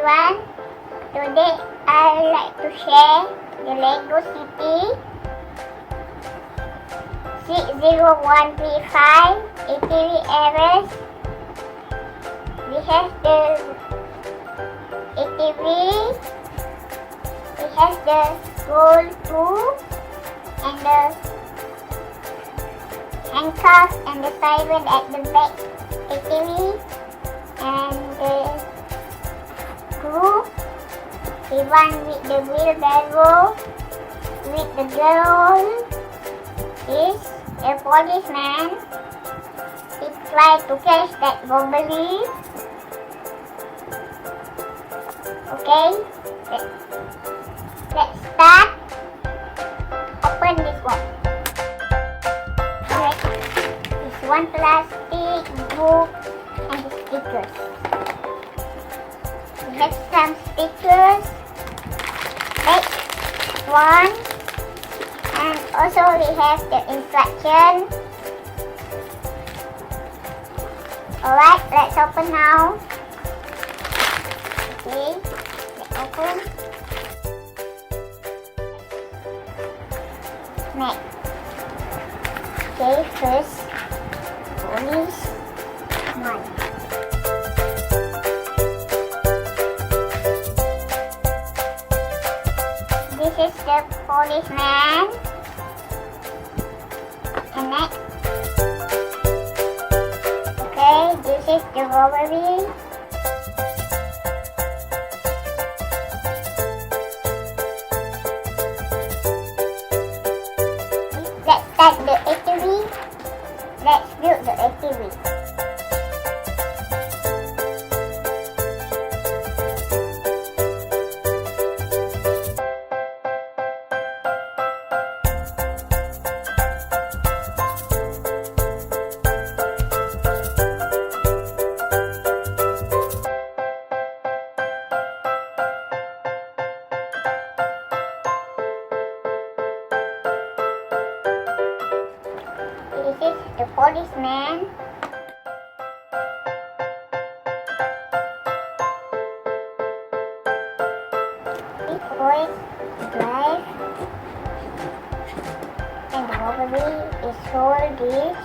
everyone. Today I would like to share the Lego City 60135 ATV Arrest. We have the ATV, we have the roll tool and the handcuffs and the siren at the back ATV and the crew, the one with the wheelbarrow with the girl is a policeman. He tried to catch that robbery. Okay, let's start. Open this box. Okay, this one plastic book and the stickers. We have some stickers. Next one, and also we have the instruction. Alright, let's open now. Okay, let's open. Next. Okay, first, police one. This is the policeman. And next. Okay, this is the robbery. Let's start the ATV. Let's build the ATV. This is the policeman. This boy drive and the robbery is hold this.